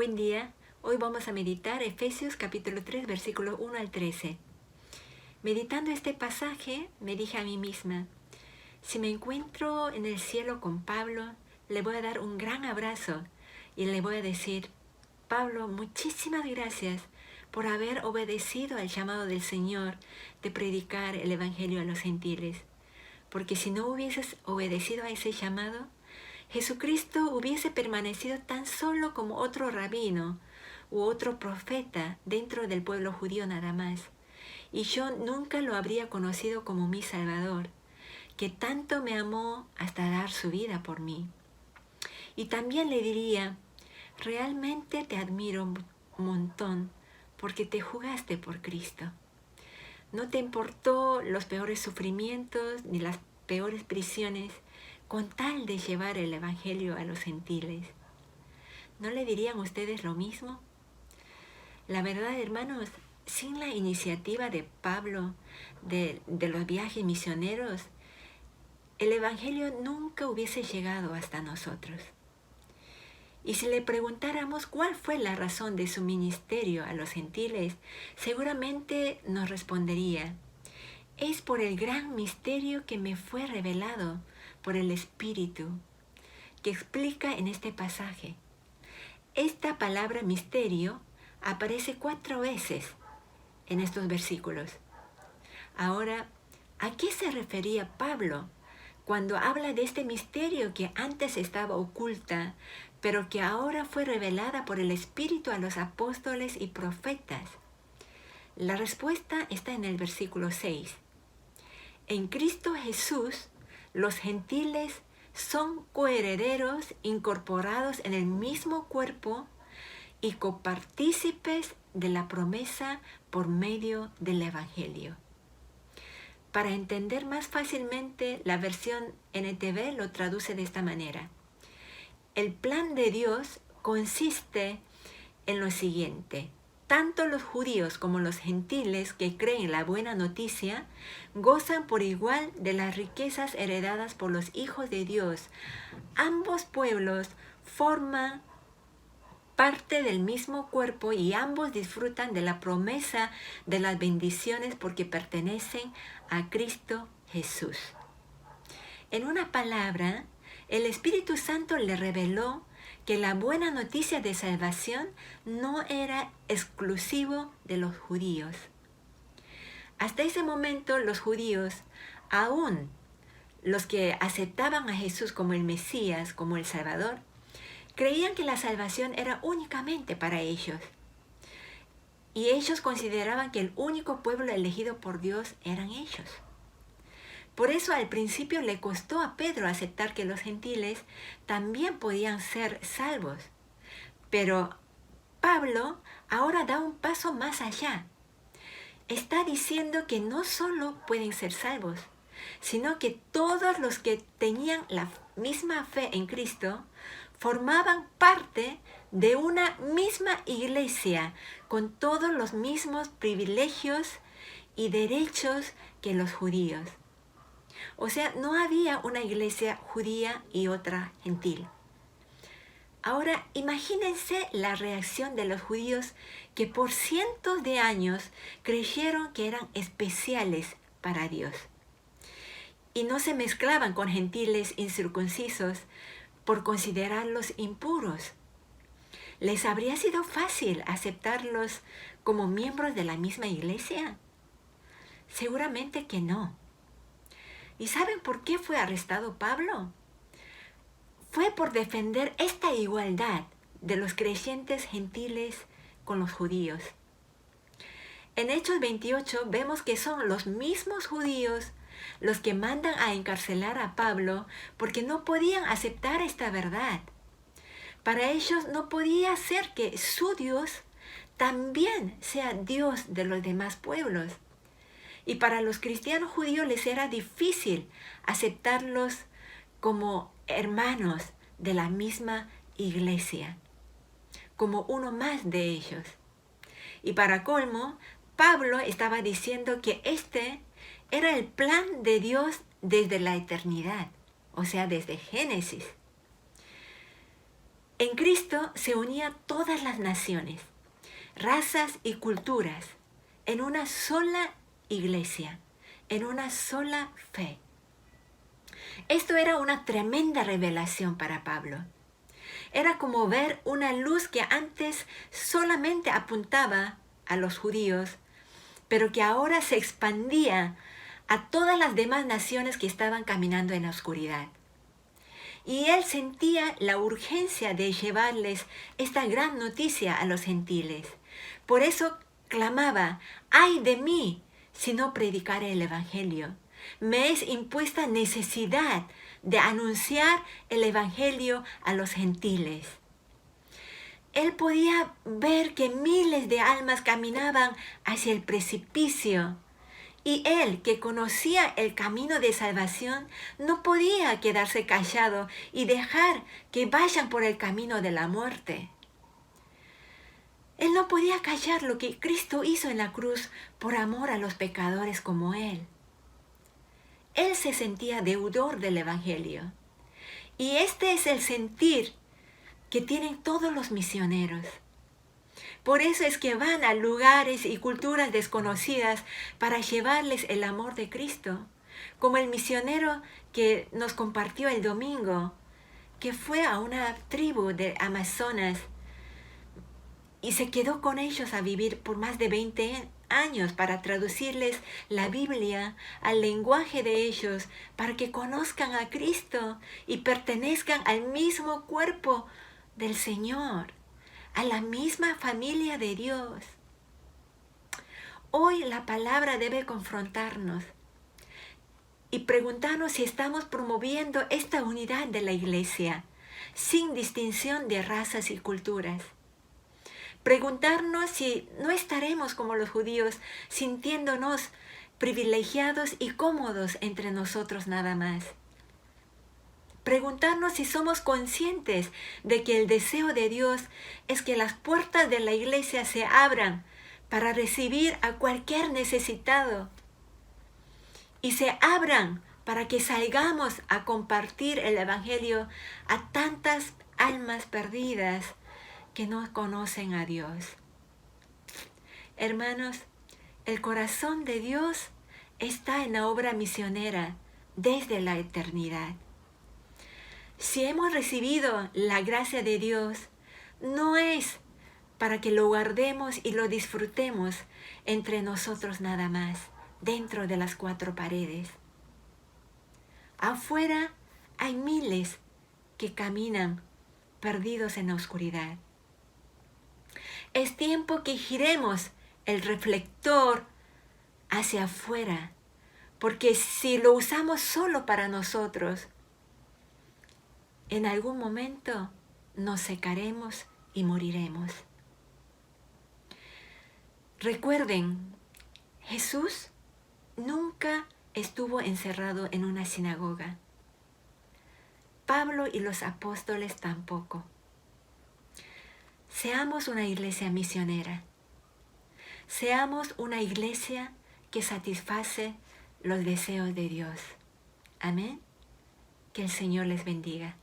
Buen día. Hoy vamos a meditar Efesios capítulo 3, versículo 1 al 13. Meditando este pasaje, me dije a mí misma, si me encuentro en el cielo con Pablo, le voy a dar un gran abrazo y le voy a decir, Pablo, muchísimas gracias por haber obedecido al llamado del Señor de predicar el Evangelio a los gentiles. Porque si no hubieses obedecido a ese llamado, Jesucristo hubiese permanecido tan solo como otro rabino u otro profeta dentro del pueblo judío nada más. Y yo nunca lo habría conocido como mi Salvador, que tanto me amó hasta dar su vida por mí. Y también le diría, realmente te admiro un montón porque te jugaste por Cristo. No te importó los peores sufrimientos ni las peores prisiones con tal de llevar el Evangelio a los gentiles. ¿No le dirían ustedes lo mismo? La verdad, hermanos, sin la iniciativa de Pablo de los viajes misioneros, el Evangelio nunca hubiese llegado hasta nosotros. Y si le preguntáramos cuál fue la razón de su ministerio a los gentiles, seguramente nos respondería, es por el gran misterio que me fue revelado por el Espíritu, que explica en este pasaje. Esta palabra misterio aparece 4 veces en estos versículos. Ahora, ¿a qué se refería Pablo cuando habla de este misterio que antes estaba oculta, pero que ahora fue revelada por el Espíritu a los apóstoles y profetas? La respuesta está en el versículo 6. En Cristo Jesús, los gentiles son coherederos incorporados en el mismo cuerpo y copartícipes de la promesa por medio del Evangelio. Para entender más fácilmente, la versión NTV lo traduce de esta manera. El plan de Dios consiste en lo siguiente. Tanto los judíos como los gentiles que creen la buena noticia gozan por igual de las riquezas heredadas por los hijos de Dios. Ambos pueblos forman parte del mismo cuerpo y ambos disfrutan de la promesa de las bendiciones porque pertenecen a Cristo Jesús. En una palabra, el Espíritu Santo le reveló que la buena noticia de salvación no era exclusivo de los judíos. Hasta ese momento los judíos, aún los que aceptaban a Jesús como el Mesías, como el Salvador, creían que la salvación era únicamente para ellos. Y ellos consideraban que el único pueblo elegido por Dios eran ellos. Por eso al principio le costó a Pedro aceptar que los gentiles también podían ser salvos. Pero Pablo ahora da un paso más allá. Está diciendo que no solo pueden ser salvos, sino que todos los que tenían la misma fe en Cristo formaban parte de una misma iglesia con todos los mismos privilegios y derechos que los judíos. O sea, no había una iglesia judía y otra gentil. Ahora, imagínense la reacción de los judíos que por cientos de años creyeron que eran especiales para Dios. Y no se mezclaban con gentiles incircuncisos por considerarlos impuros. ¿Les habría sido fácil aceptarlos como miembros de la misma iglesia? Seguramente que no. ¿Y saben por qué fue arrestado Pablo? Fue por defender esta igualdad de los creyentes gentiles con los judíos. En Hechos 28 vemos que son los mismos judíos los que mandan a encarcelar a Pablo porque no podían aceptar esta verdad. Para ellos no podía ser que su Dios también sea Dios de los demás pueblos. Y para los cristianos judíos les era difícil aceptarlos como hermanos de la misma iglesia, como uno más de ellos. Y para colmo, Pablo estaba diciendo que este era el plan de Dios desde la eternidad, o sea, desde Génesis. En Cristo se unía todas las naciones, razas y culturas en una sola iglesia, en una sola fe. Esto era una tremenda revelación para Pablo. Era como ver una luz que antes solamente apuntaba a los judíos, pero que ahora se expandía a todas las demás naciones que estaban caminando en la oscuridad. Y él sentía la urgencia de llevarles esta gran noticia a los gentiles. Por eso clamaba: ¡ay de mí si no predicara el Evangelio! Me es impuesta necesidad de anunciar el Evangelio a los gentiles. Él podía ver que miles de almas caminaban hacia el precipicio. Y él, que conocía el camino de salvación, no podía quedarse callado y dejar que vayan por el camino de la muerte. Él no podía callar lo que Cristo hizo en la cruz por amor a los pecadores como él. Él se sentía deudor del Evangelio. Y este es el sentir que tienen todos los misioneros. Por eso es que van a lugares y culturas desconocidas para llevarles el amor de Cristo. Como el misionero que nos compartió el domingo, que fue a una tribu de Amazonas y se quedó con ellos a vivir por más de 20 años para traducirles la Biblia al lenguaje de ellos, para que conozcan a Cristo y pertenezcan al mismo cuerpo del Señor, a la misma familia de Dios. Hoy la palabra debe confrontarnos y preguntarnos si estamos promoviendo esta unidad de la iglesia, sin distinción de razas y culturas. Preguntarnos si no estaremos como los judíos, sintiéndonos privilegiados y cómodos entre nosotros nada más. Preguntarnos si somos conscientes de que el deseo de Dios es que las puertas de la iglesia se abran para recibir a cualquier necesitado y se abran para que salgamos a compartir el Evangelio a tantas almas perdidas que no conocen a Dios. Hermanos, el corazón de Dios está en la obra misionera desde la eternidad. Si hemos recibido la gracia de Dios, no es para que lo guardemos y lo disfrutemos entre nosotros nada más, dentro de las 4 paredes. Afuera hay miles que caminan perdidos en la oscuridad. Es tiempo que giremos el reflector hacia afuera, porque si lo usamos solo para nosotros, en algún momento nos secaremos y moriremos. Recuerden, Jesús nunca estuvo encerrado en una sinagoga. Pablo y los apóstoles tampoco. Seamos una iglesia misionera. Seamos una iglesia que satisface los deseos de Dios. Amén. Que el Señor les bendiga.